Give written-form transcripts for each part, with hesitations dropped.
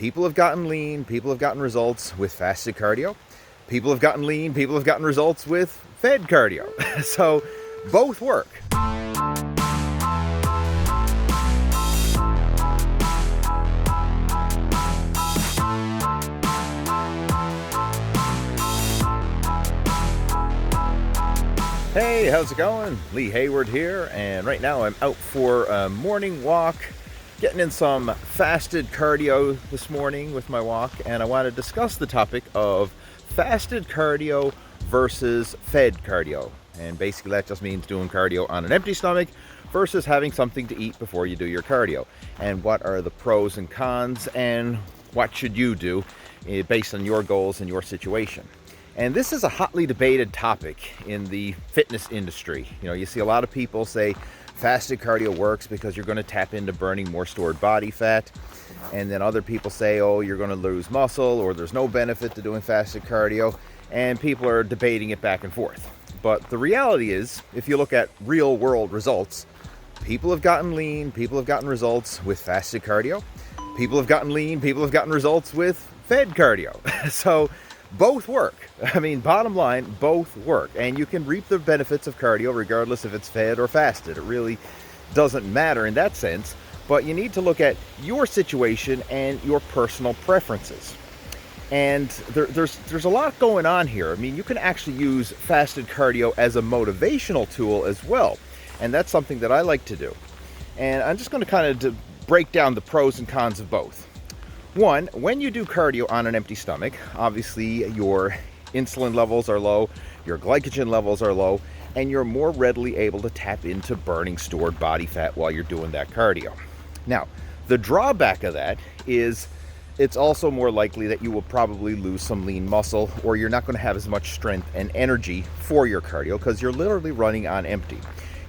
People have gotten lean, people have gotten results with fasted cardio. People have gotten lean, people have gotten results with fed cardio. So both work. Hey, how's it going? Lee Hayward here, and right now I'm out for a morning walk, getting in some fasted cardio this morning with my walk, and I want to discuss the topic of fasted cardio versus fed cardio. And basically that just means doing cardio on an empty stomach versus having something to eat before you do your cardio. And what are the pros and cons, and what should you do based on your goals and your situation. And this is a hotly debated topic in the fitness industry. You know, you see a lot of people say fasted cardio works because you're going to tap into burning more stored body fat. And then other people say, oh, you're going to lose muscle, or there's no benefit to doing fasted cardio. And people are debating it back and forth. But the reality is, if you look at real world results, people have gotten lean, people have gotten results with fasted cardio. People have gotten lean, people have gotten results with fed cardio. So both work. I mean, bottom line, both work. And you can reap the benefits of cardio regardless if it's fed or fasted. It really doesn't matter in that sense. But you need to look at your situation and your personal preferences. And there's a lot going on here. I mean, you can actually use fasted cardio as a motivational tool as well. And that's something that I like to do. And I'm just going to kind of break down the pros and cons of both. One, when you do cardio on an empty stomach, obviously your insulin levels are low, your glycogen levels are low, and you're more readily able to tap into burning stored body fat while you're doing that cardio. Now, the drawback of that is it's also more likely that you will probably lose some lean muscle, or you're not going to have as much strength and energy for your cardio because you're literally running on empty.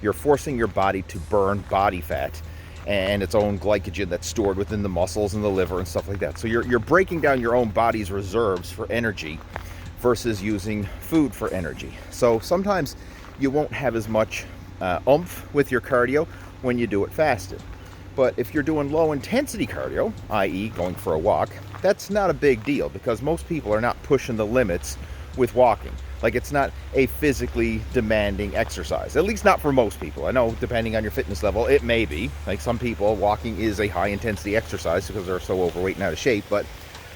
You're forcing your body to burn body fat and its own glycogen that's stored within the muscles and the liver and stuff like that. So you're breaking down your own body's reserves for energy versus using food for energy. So sometimes you won't have as much oomph with your cardio when you do it fasted. But if you're doing low intensity cardio, i.e. going for a walk, that's not a big deal because most people are not pushing the limits with walking. Like, it's not a physically demanding exercise, at least not for most people. I know depending on your fitness level, it may be. Like, some people, walking is a high intensity exercise because they're so overweight and out of shape. But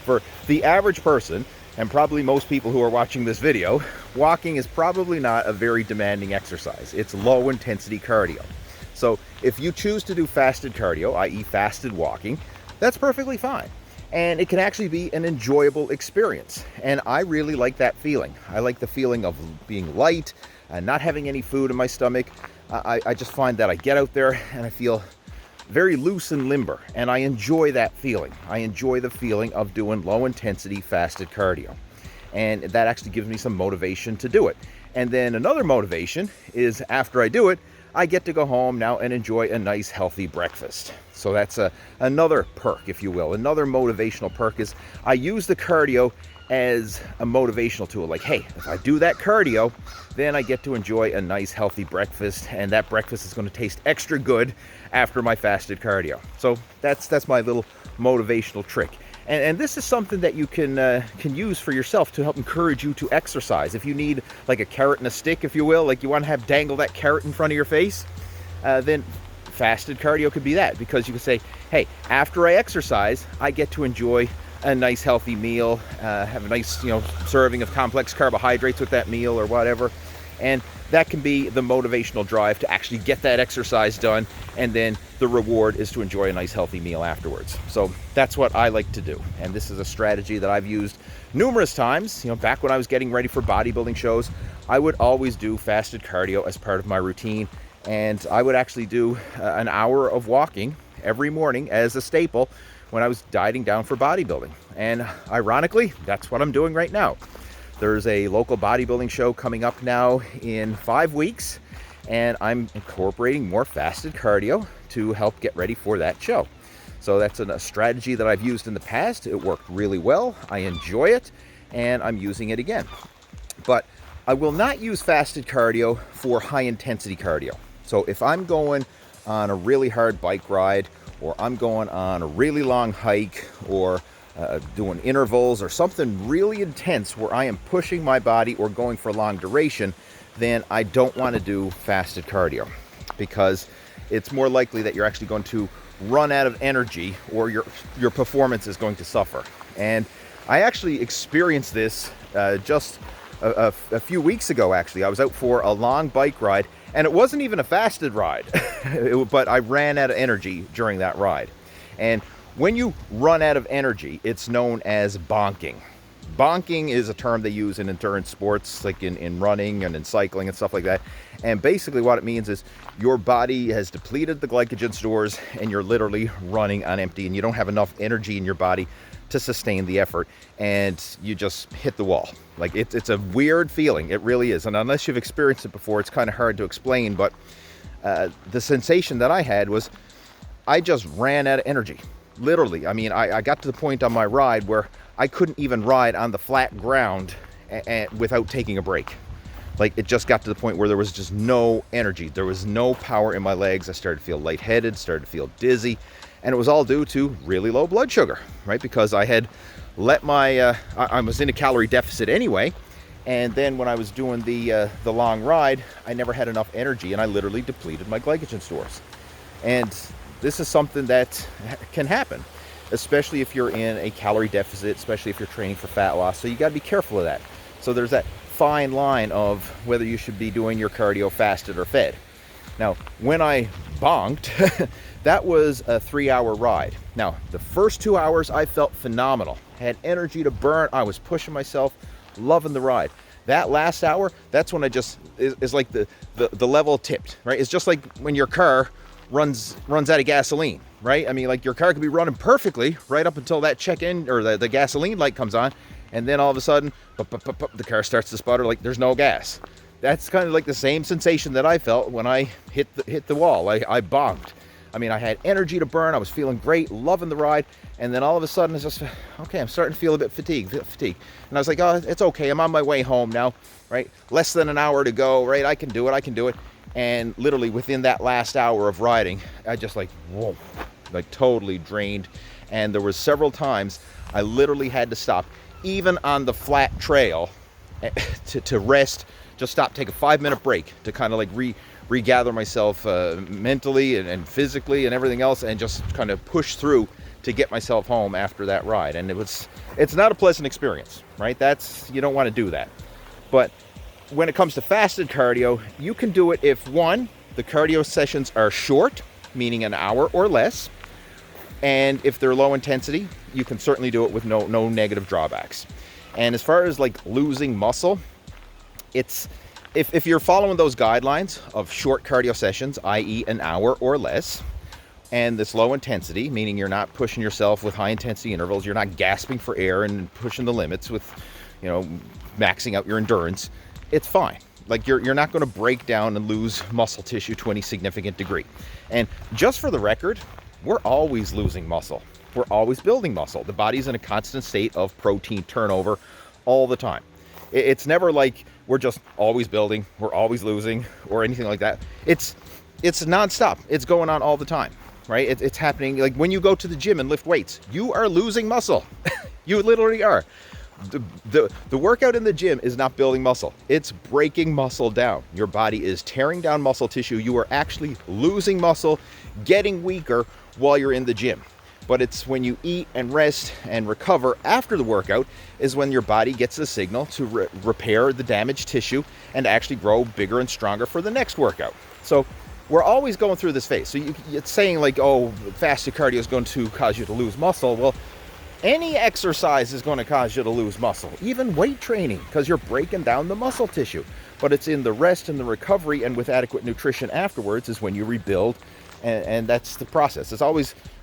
for the average person, and probably most people who are watching this video, walking is probably not a very demanding exercise. It's low intensity cardio. So if you choose to do fasted cardio, i.e. fasted walking, that's perfectly fine. And it can actually be an enjoyable experience. And I really like that feeling. I like the feeling of being light and not having any food in my stomach. I just find that I get out there and I feel very loose and limber. And I enjoy that feeling. I enjoy the feeling of doing low intensity fasted cardio. And that actually gives me some motivation to do it. And then another motivation is after I do it, I get to go home now and enjoy a nice healthy breakfast. So that's another perk, if you will. Another motivational perk is I use the cardio as a motivational tool. Like, hey, if I do that cardio, then I get to enjoy a nice healthy breakfast, and that breakfast is going to taste extra good after my fasted cardio. So that's my little motivational trick. And this is something that you can use for yourself to help encourage you to exercise. If you need like a carrot and a stick, if you will, like you want to have dangle that carrot in front of your face, then fasted cardio could be that, because you can say, hey, after I exercise, I get to enjoy a nice healthy meal, have a nice serving of complex carbohydrates with that meal or whatever. And that can be the motivational drive to actually get that exercise done, and then the reward is to enjoy a nice healthy meal afterwards. So that's what I like to do, and this is a strategy that I've used numerous times. Back when I was getting ready for bodybuilding shows, I would always do fasted cardio as part of my routine, and I would actually do an hour of walking every morning as a staple when I was dieting down for bodybuilding. And ironically, that's what I'm doing right now. There's a local bodybuilding show coming up now in 5 weeks, and I'm incorporating more fasted cardio to help get ready for that show. So that's a strategy that I've used in the past. It worked really well. I enjoy it, and I'm using it again. But I will not use fasted cardio for high intensity cardio. So if I'm going on a really hard bike ride, or I'm going on a really long hike, or doing intervals or something really intense where I am pushing my body or going for long duration, then I don't want to do fasted cardio, because it's more likely that you're actually going to run out of energy, or your performance is going to suffer. And I actually experienced this just a few weeks ago. Actually, I was out for a long bike ride, and it wasn't even a fasted ride, but I ran out of energy during that ride. And when you run out of energy, it's known as bonking. Bonking is a term they use in endurance sports, like in running and in cycling and stuff like that. And basically what it means is your body has depleted the glycogen stores and you're literally running on empty, and you don't have enough energy in your body to sustain the effort, and you just hit the wall. Like it's a weird feeling. It really is. And unless you've experienced it before, it's kind of hard to explain. But the sensation that I had was I just ran out of energy. Literally. I mean, I got to the point on my ride where I couldn't even ride on the flat ground without taking a break. Like, it just got to the point where there was just no energy. There was no power in my legs. I started to feel lightheaded, started to feel dizzy. And it was all due to really low blood sugar, right? Because I had let my, I was in a calorie deficit anyway. And then when I was doing the long ride, I never had enough energy, and I literally depleted my glycogen stores. And this is something that can happen, especially if you're in a calorie deficit, especially if you're training for fat loss. So you got to be careful of that. So there's that fine line of whether you should be doing your cardio fasted or fed. Now, when I bonked, that was a 3-hour ride. Now, the first 2 hours, I felt phenomenal. I had energy to burn. I was pushing myself, loving the ride. That last hour, that's when I just, is like the level tipped, right? It's just like when your car runs out of gasoline, right? I mean, like, your car could be running perfectly right up until that check-in or the gasoline light comes on, and then all of a sudden, the car starts to sputter like there's no gas. That's kind of like the same sensation that I felt when I hit the wall. I bonked. I mean, I had energy to burn. I was feeling great, loving the ride, and then all of a sudden, it's just, okay, I'm starting to feel a bit fatigued. And I was like, oh, it's okay. I'm on my way home now, right? Less than an hour to go, right? I can do it. And literally within that last hour of riding, I just like, whoa, like totally drained. And there was several times I literally had to stop, even on the flat trail, to rest, just stop, take a 5-minute break to kind of like regather myself mentally and physically and everything else, and just kind of push through to get myself home after that ride. And it's not a pleasant experience, right? You don't want to do that. But when it comes to fasted cardio, you can do it if, one, the cardio sessions are short, meaning an hour or less, and if they're low intensity, you can certainly do it with no negative drawbacks. And as far as like losing muscle, it's if you're following those guidelines of short cardio sessions, i.e. an hour or less, and this low intensity, meaning you're not pushing yourself with high intensity intervals, you're not gasping for air and pushing the limits with, maxing out your endurance, it's fine. Like, you're not going to break down and lose muscle tissue to any significant degree. And just for the record, we're always losing muscle. We're always building muscle. The body's in a constant state of protein turnover all the time. It's never like we're just always building, we're always losing, or anything like that. It's nonstop. It's going on all the time, right? It's happening. Like, when you go to the gym and lift weights, you are losing muscle. You literally are. The workout in the gym is not building muscle. It's breaking muscle down. Your body is tearing down muscle tissue. You are actually losing muscle, getting weaker while you're in the gym. But it's when you eat and rest and recover after the workout is when your body gets the signal to repair the damaged tissue and actually grow bigger and stronger for the next workout. So we're always going through this phase. So it's saying like, oh, fasted cardio is going to cause you to lose muscle. Well, any exercise is going to cause you to lose muscle, even weight training, because you're breaking down the muscle tissue. But it's in the rest and the recovery and with adequate nutrition afterwards is when you rebuild, and that's the process.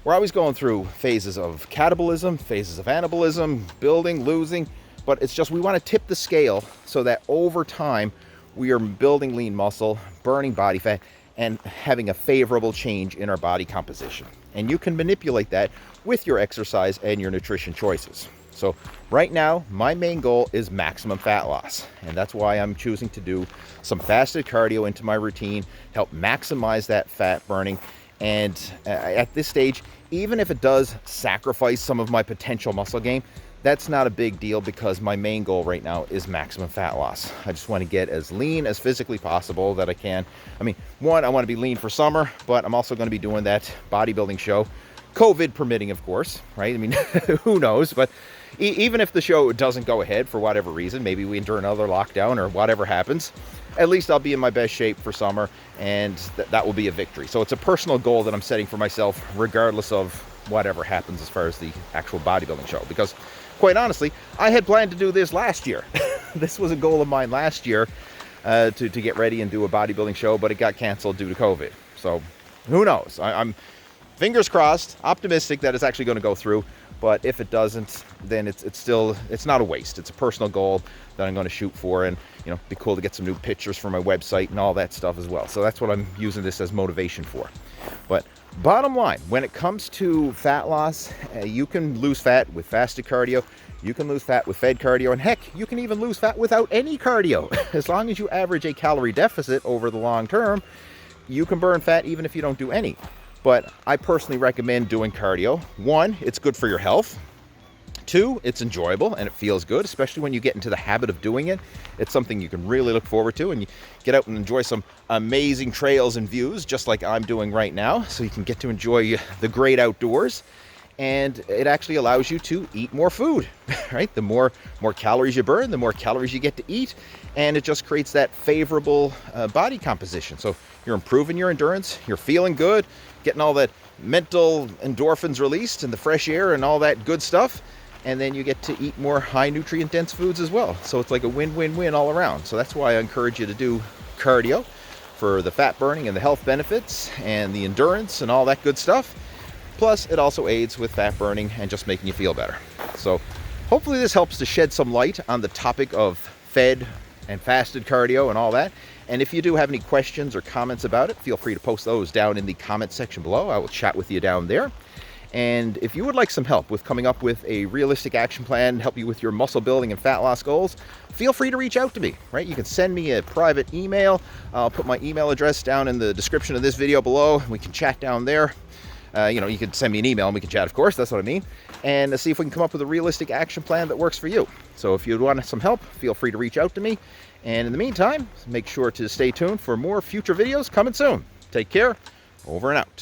We're always going through phases of catabolism, phases of anabolism, building, losing, but it's just we want to tip the scale so that over time we are building lean muscle, burning body fat, and having a favorable change in our body composition. And you can manipulate that with your exercise and your nutrition choices. So right now, my main goal is maximum fat loss. And that's why I'm choosing to do some fasted cardio into my routine, help maximize that fat burning. And at this stage, even if it does sacrifice some of my potential muscle gain, that's not a big deal because my main goal right now is maximum fat loss. I just want to get as lean as physically possible that I can. I mean, one, I want to be lean for summer, but I'm also going to be doing that bodybuilding show, COVID permitting, of course, right? I mean, who knows? But even if the show doesn't go ahead for whatever reason, maybe we endure another lockdown or whatever happens, at least I'll be in my best shape for summer, and that will be a victory. So it's a personal goal that I'm setting for myself, regardless of whatever happens as far as the actual bodybuilding show. Because quite honestly, I had planned to do this last year. This was a goal of mine last year, to get ready and do a bodybuilding show, but it got canceled due to COVID. So who knows? I'm fingers crossed, optimistic that it's actually going to go through. But if it doesn't, then it's not a waste. It's a personal goal that I'm going to shoot for, and be cool to get some new pictures for my website and all that stuff as well. So that's what I'm using this as motivation for. But bottom line, when it comes to fat loss, you can lose fat with fasted cardio. You can lose fat with fed cardio, and heck, you can even lose fat without any cardio. As long as you average a calorie deficit over the long term, you can burn fat even if you don't do any. But I personally recommend doing cardio. One, it's good for your health. Two, it's enjoyable and it feels good, especially when you get into the habit of doing it. It's something you can really look forward to, and you get out and enjoy some amazing trails and views, just like I'm doing right now. So you can get to enjoy the great outdoors, and it actually allows you to eat more food, right? The more calories you burn, the more calories you get to eat, and it just creates that favorable body composition. So you're improving your endurance, you're feeling good, getting all that mental endorphins released and the fresh air and all that good stuff. And then you get to eat more high nutrient dense foods as well. So it's like a win-win-win all around. So that's why I encourage you to do cardio for the fat burning and the health benefits and the endurance and all that good stuff. Plus, it also aids with fat burning and just making you feel better. So hopefully this helps to shed some light on the topic of fed and fasted cardio and all that. And if you do have any questions or comments about it, feel free to post those down in the comment section below. I will chat with you down there. And if you would like some help with coming up with a realistic action plan, help you with your muscle building and fat loss goals, feel free to reach out to me, right? You can send me a private email. I'll put my email address down in the description of this video below. We can chat down there. You can send me an email and we can chat, of course, that's what I mean. And see if we can come up with a realistic action plan that works for you. So if you'd want some help, feel free to reach out to me. And in the meantime, make sure to stay tuned for more future videos coming soon. Take care. Over and out.